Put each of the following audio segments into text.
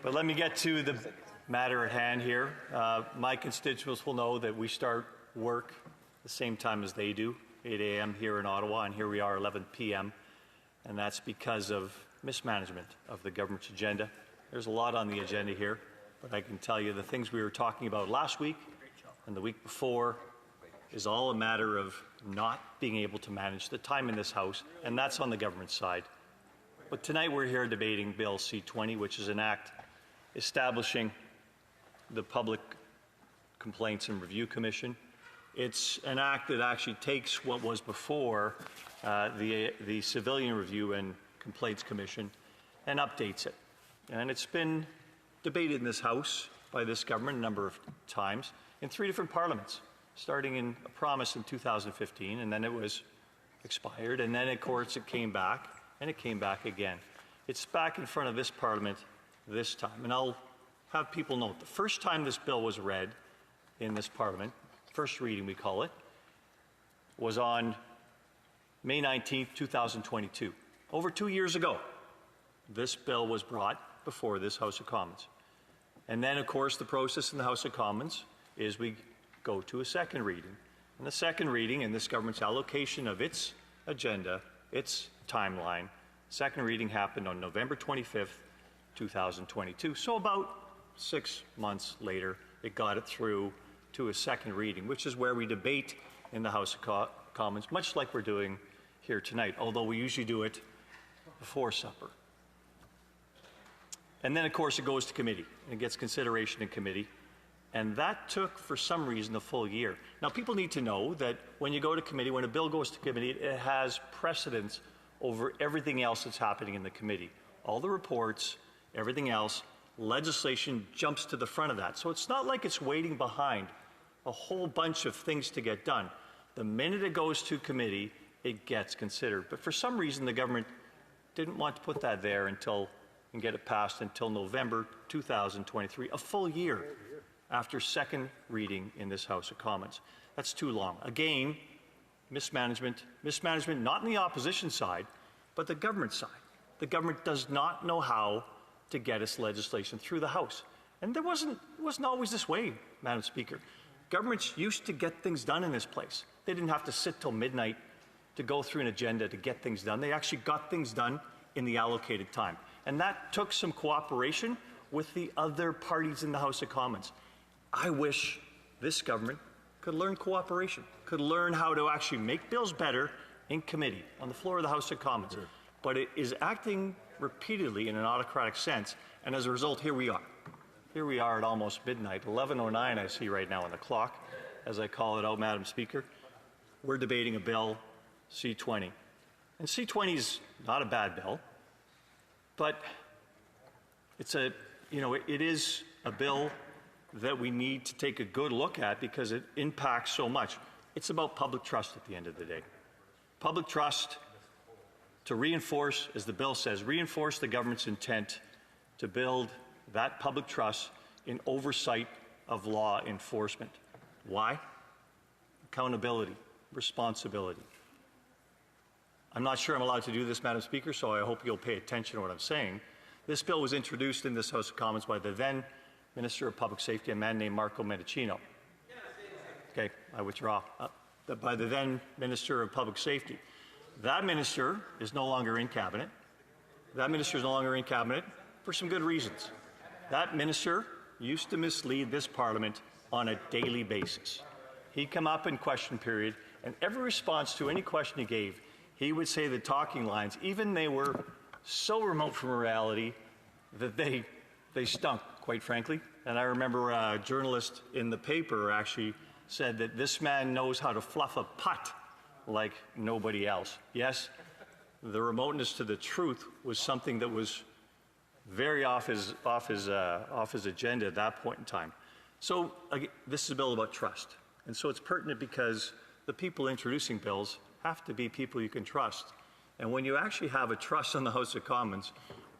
But let me get to the matter at hand here. My constituents will know that we start work the same time as they do, 8 a.m. here in Ottawa, and here we are 11 p.m. And that's because of mismanagement of the government's agenda. There's a lot on the agenda here, but I can tell you the things we were talking about last week and the week before is all a matter of not being able to manage the time in this House, and that's on the government side. But tonight we're here debating Bill C-20, which is an act establishing the Public Complaints and Review Commission. It's an act that actually takes what was before the Civilian Review and Complaints Commission and updates it. And it's been debated in this House by this government a number of times in 3 different parliaments, starting in a promise in 2015, and then it was expired, and then of course it came back, and it came back again. It's back in front of this Parliament this time, and I'll have people note the first time this bill was read in this Parliament, first reading we call it, was on May 19th, 2022. Over 2 years ago, this bill was brought before this House of Commons. And then, of course, the process in the House of Commons is we go to a second reading. And the second reading, and this government's allocation of its agenda, its timeline, second reading happened on November 25th, 2022. So about 6 months later, it got it through to a second reading, which is where we debate in the House of Commons, much like we're doing here tonight, although we usually do it before supper. And then, of course, it goes to committee, and it gets consideration in committee. And that took, for some reason, a full year. Now, people need to know that when you go to committee, when a bill goes to committee, it has precedence over everything else that's happening in the committee. All the reports, everything else, legislation jumps to the front of that. So it's not like it's waiting behind a whole bunch of things to get done. The minute it goes to committee, it gets considered. But for some reason, the government didn't want to put that there and get it passed until November 2023, a full year after second reading in this House of Commons. That's too long. Again, mismanagement not on the opposition side, but the government side. The government does not know how to get its legislation through the House. And it wasn't always this way, Madam Speaker. Governments used to get things done in this place. They didn't have to sit till midnight to go through an agenda to get things done. They actually got things done in the allocated time. And that took some cooperation with the other parties in the House of Commons. I wish this government could learn cooperation, could learn how to actually make bills better in committee, on the floor of the House of Commons. Sure. But it is acting repeatedly in an autocratic sense, and as a result, here we are. Here we are at almost midnight, 11:09 I see right now on the clock, as I call it out, Madam Speaker. We're debating a bill, C-20. And C-20 is not a bad bill, but it is a bill that we need to take a good look at because it impacts so much. It's about public trust at the end of the day. Public trust to reinforce, as the bill says, reinforce the government's intent to build that public trust in oversight of law enforcement. Why? Accountability, responsibility. I'm not sure I'm allowed to do this, Madam Speaker, so I hope you'll pay attention to what I'm saying. This bill was introduced in this House of Commons by the then Minister of Public Safety, a man named Marco Mendicino. Okay, I withdraw. By the then Minister of Public Safety. That minister is no longer in Cabinet. That minister is no longer in Cabinet for some good reasons. That minister used to mislead this Parliament on a daily basis. He'd come up in question period, and every response to any question he gave, he would say the talking lines, even they were so remote from reality that they stunk, quite frankly. And I remember a journalist in the paper actually said that this man knows how to fluff a putt like nobody else. Yes, the remoteness to the truth was something that was very off his agenda at that point in time. So again, this is a bill about trust. And so it's pertinent because the people introducing bills have to be people you can trust. And when you actually have a trust on the House of Commons,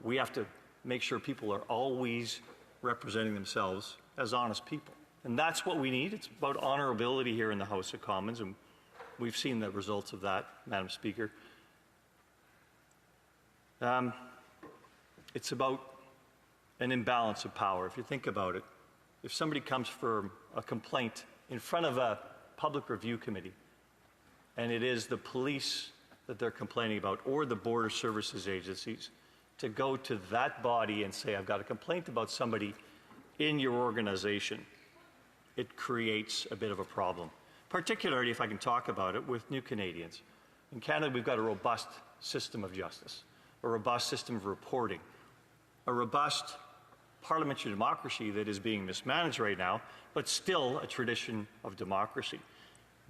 we have to make sure people are always representing themselves as honest people. And that's what we need. It's about honorability here in the House of Commons, and we've seen the results of that, Madam Speaker. It's about an imbalance of power. If you think about it, if somebody comes for a complaint in front of a public review committee, and it is the police that they're complaining about, or the border services agencies, to go to that body and say, I've got a complaint about somebody in your organization, it creates a bit of a problem. Particularly, if I can talk about it, with new Canadians. In Canada, we've got a robust system of justice, a robust system of reporting, a robust parliamentary democracy that is being mismanaged right now, but still a tradition of democracy.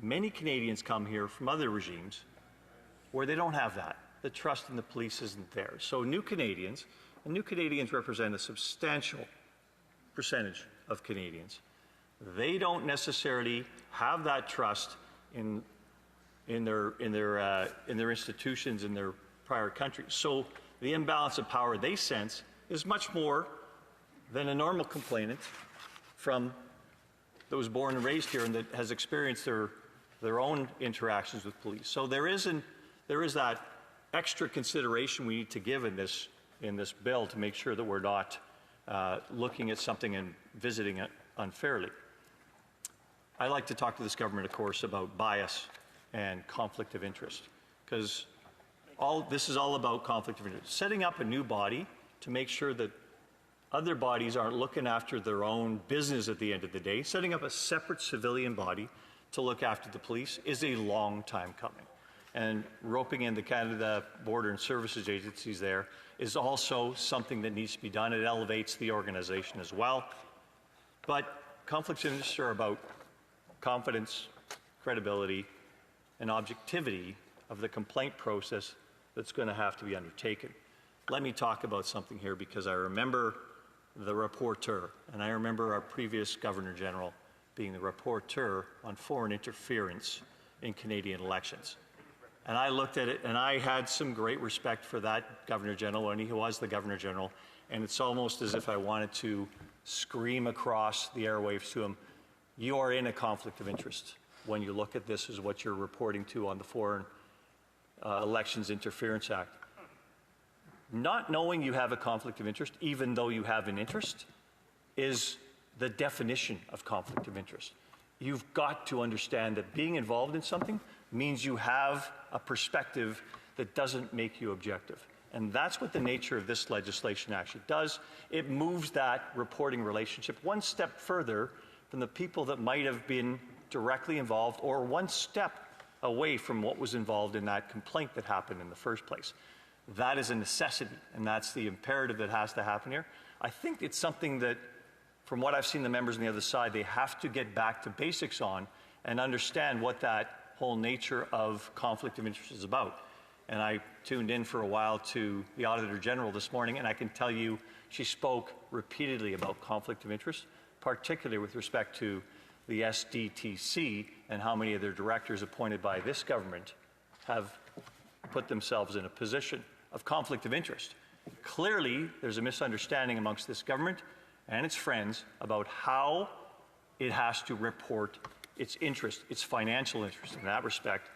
Many Canadians come here from other regimes where they don't have that. The trust in the police isn't there. So new Canadians, and new Canadians represent a substantial percentage of Canadians. They don't necessarily have that trust in their institutions in their prior countries. So the imbalance of power they sense is much more than a normal complainant that was born and raised here and that has experienced their own interactions with police. So there is that extra consideration we need to give in this bill to make sure that we're not looking at something and visiting it unfairly. I like to talk to this government, of course, about bias and conflict of interest, because this is all about conflict of interest. Setting up a new body to make sure that other bodies aren't looking after their own business at the end of the day, setting up a separate civilian body to look after the police is a long time coming. And roping in the Canada Border and Services agencies there is also something that needs to be done. It elevates the organization as well. But conflicts of interest are about confidence, credibility, and objectivity of the complaint process that's going to have to be undertaken. Let me talk about something here, because I remember the rapporteur, and I remember our previous Governor General being the rapporteur on foreign interference in Canadian elections. And I looked at it, and I had some great respect for that Governor General when he was the Governor General, and it's almost as if I wanted to scream across the airwaves to him, you are in a conflict of interest when you look at this as what you're reporting to on the Foreign Elections Interference Act. Not knowing you have a conflict of interest, even though you have an interest, is the definition of conflict of interest. You've got to understand that being involved in something means you have a perspective that doesn't make you objective. And that's what the nature of this legislation actually does. It moves that reporting relationship one step further from the people that might have been directly involved, or one step away from what was involved in that complaint that happened in the first place. That is a necessity, and that's the imperative that has to happen here. I think it's something that, from what I've seen the members on the other side, they have to get back to basics on and understand what that whole nature of conflict of interest is about. And I tuned in for a while to the Auditor General this morning, and I can tell you she spoke repeatedly about conflict of interest, particularly with respect to the SDTC and how many of their directors appointed by this government have put themselves in a position of conflict of interest. Clearly, there's a misunderstanding amongst this government and its friends about how it has to report its interest, its financial interest in that respect.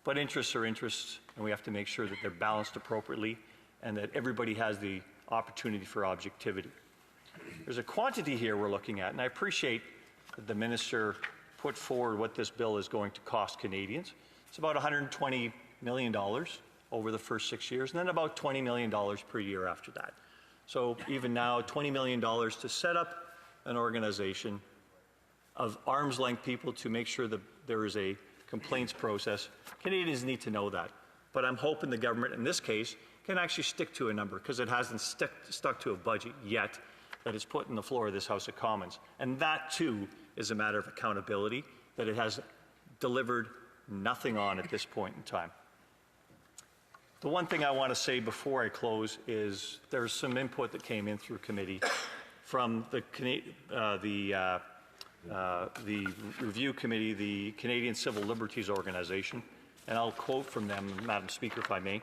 But interests are interests, and we have to make sure that they're balanced appropriately and that everybody has the opportunity for objectivity. There's a quantity here we're looking at, and I appreciate that the minister put forward what this bill is going to cost Canadians. It's about $120 million over the first 6 years, and then about $20 million per year after that. So even now, $20 million to set up an organization of arm's length people to make sure that there is a complaints process. Canadians need to know that. But I'm hoping the government, in this case, can actually stick to a number, because it hasn't stuck to a budget yet that is put on the floor of this House of Commons. And that, too, is a matter of accountability that it has delivered nothing on at this point in time. The one thing I want to say before I close is there's some input that came in through committee from the review committee, the Canadian Civil Liberties Organization, and I'll quote from them, Madam Speaker, if I may.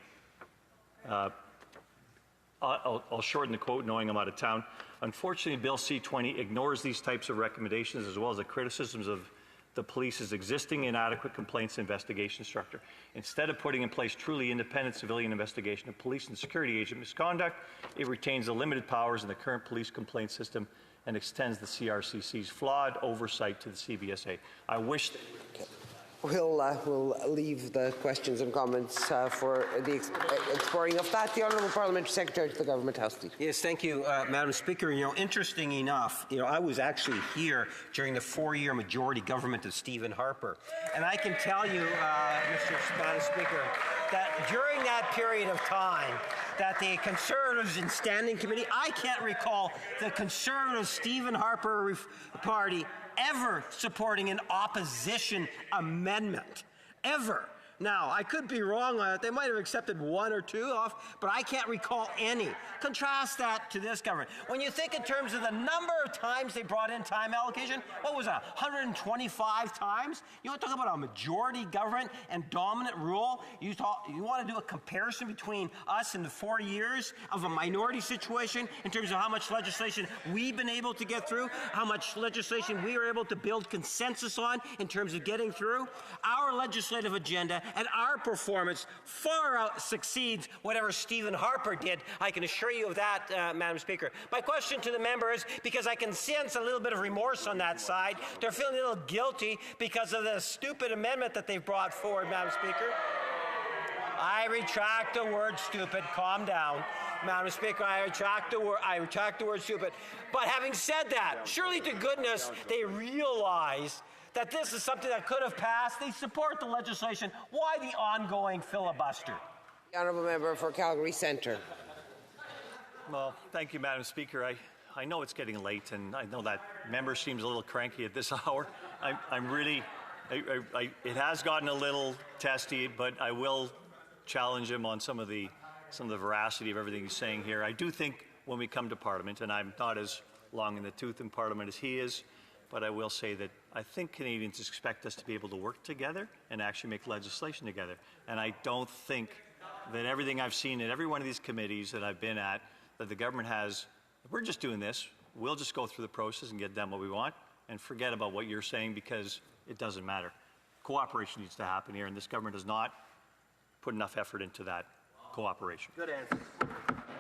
I'll shorten the quote, knowing I'm out of town. Unfortunately, Bill C-20 ignores these types of recommendations, as well as the criticisms of the police's existing inadequate complaints investigation structure. Instead of putting in place truly independent civilian investigation of police and security agent misconduct, it retains the limited powers in the current police complaint system and extends the CRCC's flawed oversight to the CBSA. I wish they would. We'll leave the questions and comments for the exploring of that. The Honourable Parliamentary Secretary to the Government House, please. Yes, thank you, Madam Speaker. Interesting enough, I was actually here during the 4-year majority government of Stephen Harper, and I can tell you, Madam Speaker, that during that period of time, that the Conservatives in Standing Committee, I can't recall the Conservative Stephen Harper Party ever supporting an opposition amendment, ever. Now, I could be wrong on it. They might have accepted 1 or 2 off, but I can't recall any. Contrast that to this government. When you think in terms of the number of times they brought in time allocation, what was that, 125 times? You want to talk about a majority government and dominant rule? You want to do a comparison between us in the 4 years of a minority situation in terms of how much legislation we've been able to get through, how much legislation we were able to build consensus on in terms of getting through? Our legislative agenda and our performance far out succeeds whatever Stephen Harper did. I can assure you of that, Madam Speaker. My question to the members, because I can sense a little bit of remorse on that side, they're feeling a little guilty because of the stupid amendment that they've brought forward, Madam Speaker. I retract the word stupid. Calm down. Madam Speaker, I retract the word stupid. But having said that, surely to goodness they realize that this is something that could have passed. They support the legislation. Why the ongoing filibuster? The Honourable Member for Calgary Centre. Well, thank you, Madam Speaker. I know it's getting late, and I know that member seems a little cranky at this hour. It has gotten a little testy, but I will challenge him on some of the veracity of everything he's saying here. I do think when we come to Parliament, and I'm not as long in the tooth in Parliament as he is, but I will say that I think Canadians expect us to be able to work together and actually make legislation together. And I don't think that everything I've seen in every one of these committees that I've been at, that the government has, we're just doing this, we'll just go through the process and get done what we want and forget about what you're saying because it doesn't matter. Cooperation needs to happen here, and this government does not put enough effort into that cooperation. Good answer.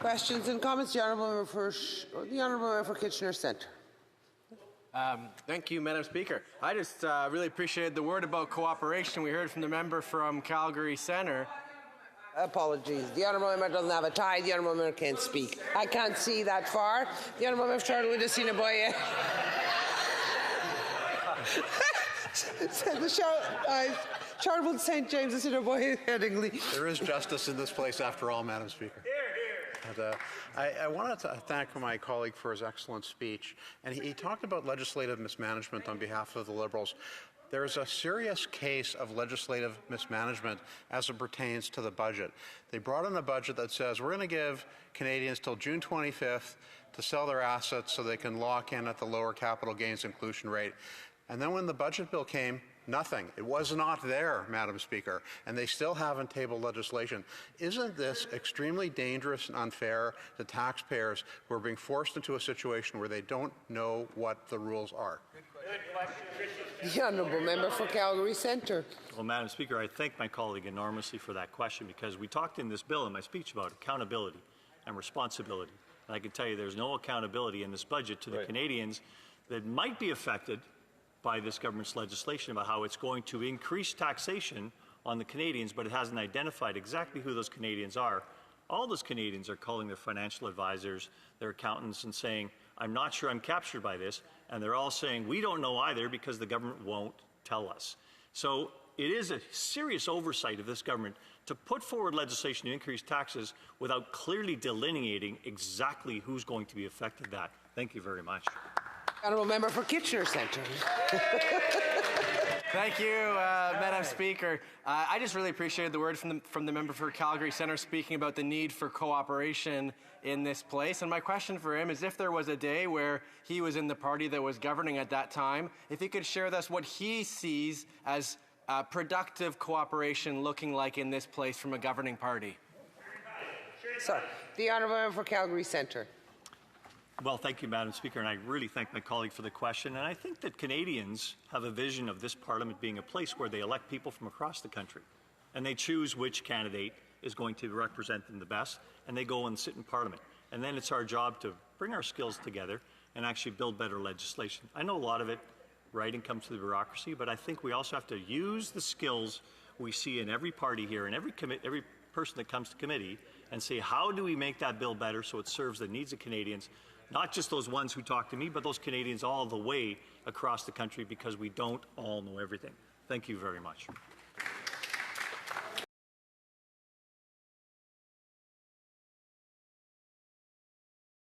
Questions and comments? The Honourable Member for Kitchener Centre. Thank you, Madam Speaker. I just really appreciated the word about cooperation we heard from the member from Calgary Centre. Apologies. The Honourable Member doesn't have a tie. The Honourable Member can't speak. I can't see that far. The Honourable Member for Charlotte Assiniboia. Charlotte St. James Assiniboia Headingley. There is justice in this place after all, Madam Speaker. And, I wanted to thank my colleague for his excellent speech. And he talked about legislative mismanagement on behalf of the Liberals. There is a serious case of legislative mismanagement as it pertains to the budget. They brought in a budget that says we're going to give Canadians till June 25th to sell their assets so they can lock in at the lower capital gains inclusion rate. And then when the budget bill came, nothing. It was not there, Madam Speaker, and they still haven't tabled legislation. Isn't this extremely dangerous and unfair to taxpayers who are being forced into a situation where they don't know what the rules are? The Honourable Member for Calgary Centre. Well, Madam Speaker, I thank my colleague enormously for that question because we talked in this bill in my speech about accountability and responsibility. And I can tell you there's no accountability in this budget to the Canadians that might be affected by this government's legislation about how it's going to increase taxation on the Canadians, but it hasn't identified exactly who those Canadians are. All those Canadians are calling their financial advisors, their accountants, and saying, I'm not sure I'm captured by this. And they're all saying, we don't know either because the government won't tell us. So it is a serious oversight of this government to put forward legislation to increase taxes without clearly delineating exactly who's going to be affected by that. Thank you very much. Honourable Member for Kitchener Centre. Thank you, Madam Speaker. I just really appreciated the word from the member for Calgary Centre speaking about the need for cooperation in this place. And my question for him is if there was a day where he was in the party that was governing at that time, if he could share with us what he sees as productive cooperation looking like in this place from a governing party. So, the Honourable Member for Calgary Centre. Well, thank you, Madam Speaker, and I really thank my colleague for the question. And I think that Canadians have a vision of this Parliament being a place where they elect people from across the country, and they choose which candidate is going to represent them the best, and they go and sit in Parliament. And then it's our job to bring our skills together and actually build better legislation. I know a lot of it, writing comes to the bureaucracy, but I think we also have to use the skills we see in every party here and every person that comes to committee and say, how do we make that bill better so it serves the needs of Canadians, not just those ones who talk to me, but those Canadians all the way across the country, because we don't all know everything. Thank you very much.